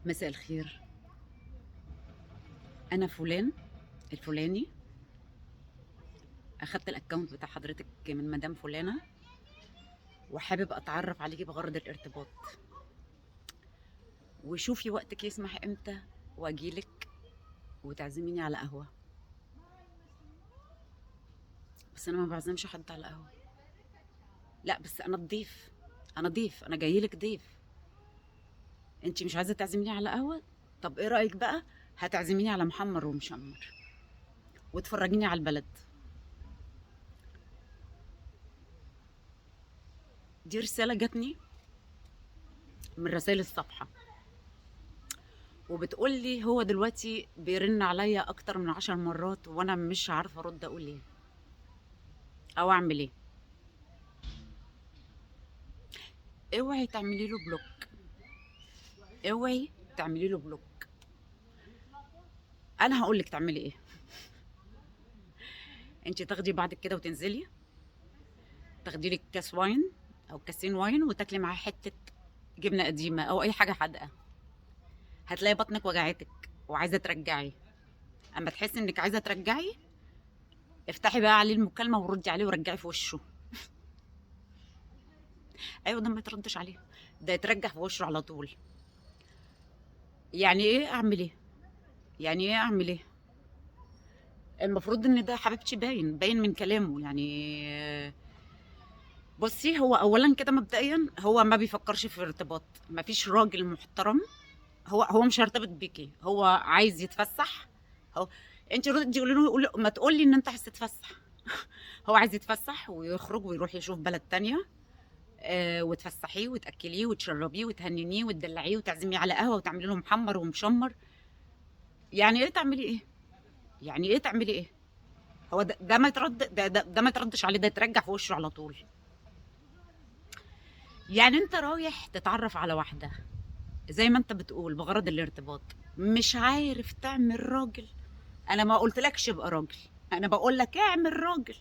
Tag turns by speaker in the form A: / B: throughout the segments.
A: مساء الخير. انا فلان الفلاني، اخدت الاكونت بتاع حضرتك من مدام فلانه، وحابب اتعرف عليكي بغرض الارتباط. وشوفي وقتك يسمح امتى واجيلك وتعزميني على قهوه. بس انا ما بعزمش حد على قهوه. لا بس انا ضيف، انا جايلك ضيف. انتي مش عايزه تعزميني على قهوه؟ طب ايه رايك بقى هتعزميني على محمر ومشمر وتفرجيني على البلد؟ دي رساله جاتني من رسائل الصفحه، وبتقول لي هو دلوقتي بيرن عليا اكتر من 10 مرات وانا مش عارفه ارد اقول ايه او اعمل ايه. اوعي تعملي له بلوك، اوعي تعملي له بلوك. انا هقول لك تعملي ايه. انت تاخدي بعضك كده وتنزلي، تاخدي لك كاس واين او كاسين واين وتاكلي معاه حته جبنه قديمه او اي حاجه حادقه. هتلاقي بطنك وجعتك وعايزه ترجعي. اما تحسي انك عايزه ترجعي، افتحي بقى عليه المكالمه وردي عليه ورجعي في وشه. ايوه، ده ما يتردش عليه، ده يترجع في وشه على طول. يعني ايه اعمل ايه؟ يعني ايه اعمل ايه؟ المفروض ان ده حبيبتي باين من كلامه يعني. بصي، هو اولا كده مبدئيا هو ما بيفكرش في ارتباط، ما فيش راجل محترم. هو مش هيرتبط بيكي، هو عايز يتفسح. هو انت ردي قولي له ما تقولي ان انت عايز تتفسح. هو عايز يتفسح ويخرج ويروح يشوف بلد تانية. وتفسحيه وتاكليه وتشربيه وتهننيه وتدلعيه وتعزميه على قهوه وتعملي له محمر ومشمر. يعني ايه تعملي ايه؟ يعني ايه تعملي ايه؟ هو ده ما يترد، ده ما يتردش عليه، ده يترجع في وشه على طول. يعني انت رايح تتعرف على واحده زي ما انت بتقول بغرض الارتباط، مش عارف تعمل راجل. انا ما قلتلكش ابقى راجل، انا بقول لك اعمل راجل.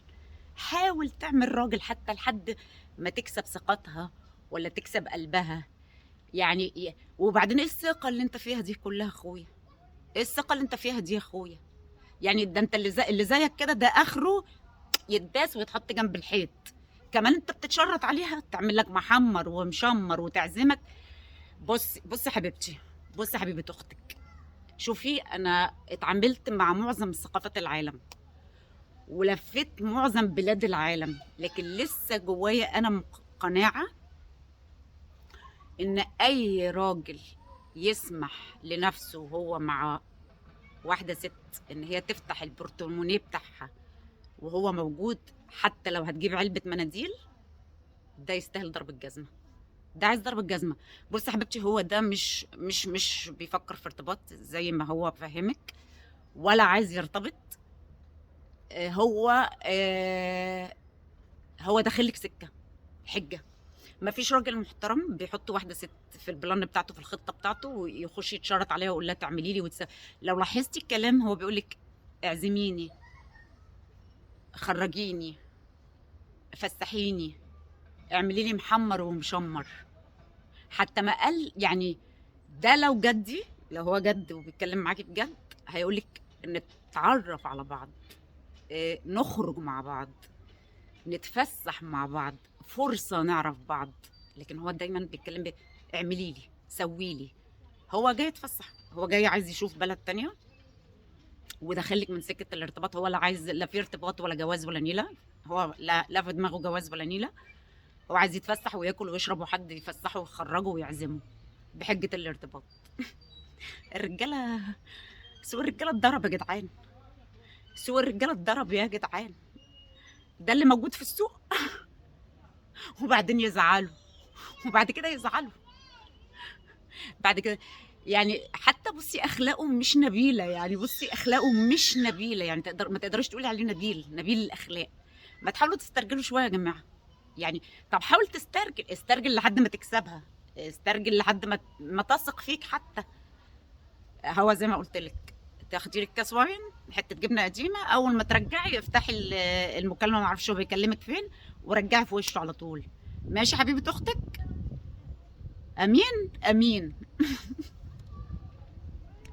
A: حاول تعمل راجل حتى لحد ما تكسب ثقتها ولا تكسب قلبها. يعني وبعدين ايه الثقه اللي انت فيها دي كلها يا اخويا؟ ايه الثقه اللي انت فيها دي يا اخويا؟ يعني ده انت اللي زيك كده ده اخره يتداس ويتحط جنب الحيط. كمان انت بتتشرط عليها تعمل لك محمر ومشمر وتعزمك. بص يا حبيبتي، بص يا حبيبه اختك. شوفي، انا اتعاملت مع معظم ثقافات العالم ولفيت معظم بلاد العالم، لكن لسه جوايا انا قناعه ان اي راجل يسمح لنفسه وهو مع واحده ست ان هي تفتح البورتمونيه بتاعها وهو موجود، حتى لو هتجيب علبه مناديل، ده يستاهل ضرب الجزمه. ده عايز ضرب الجزمه. بص يا حبيبتي، هو ده مش بيفكر في ارتباط زي ما هو فاهمك، ولا عايز يرتبط. هو داخلك سكه حجه. ما فيش راجل محترم بيحط واحده ست في البلان بتاعته، في الخطه بتاعته، ويخش يتشرط عليها ويقول لها تعملي لي لو لاحظتي الكلام هو بيقول لك اعزميني، خرجيني، فسحيني، اعملي لي محمر ومشمر. حتى ما قال يعني، ده لو جدي، لو هو جد وبيتكلم معاكي بجد هيقولك نتعرف على بعض، نخرج مع بعض، نتفسح مع بعض، فرصة نعرف بعض. لكن هو دايما بيتكلم اعملي لي، سوي لي. هو جاي يتفسح، هو جاي عايز يشوف بلد تانية ودخلك من سكة الارتباط. هو لا عايز لا في ارتباط ولا جواز ولا نيلة. هو لا في دماغه جواز ولا نيلة. هو عايز يتفسح وياكل ويشرب وحد يفسحه ويخرجه ويعزمه بحجة الارتباط. الرجالة، سوق الرجالة اتضرب يا جدعان، سوق الرجالة اتضرب يا جدعان. ده اللي موجود في السوق. وبعدين يزعلوا، وبعد كده يزعلوا بعد كده. يعني حتى بصي اخلاقه مش نبيله، يعني بصي اخلاقه مش نبيله، يعني ما تقدريش تقولي عليه نبيل الاخلاق. ما تحاولوا تسترجلوا شويه يا جماعه. يعني طب حاول استرجل لحد ما تكسبها، استرجل لحد ما تثق فيك حتى. هو زي ما قلت لك، تاخدي لك كاس واين، حته جبنه قديمه، اول ما ترجعي افتحي المكالمه، ما اعرفش هو بيكلمك فين، ورجعي في وشه على طول. ماشي حبيبه اختك؟ امين امين.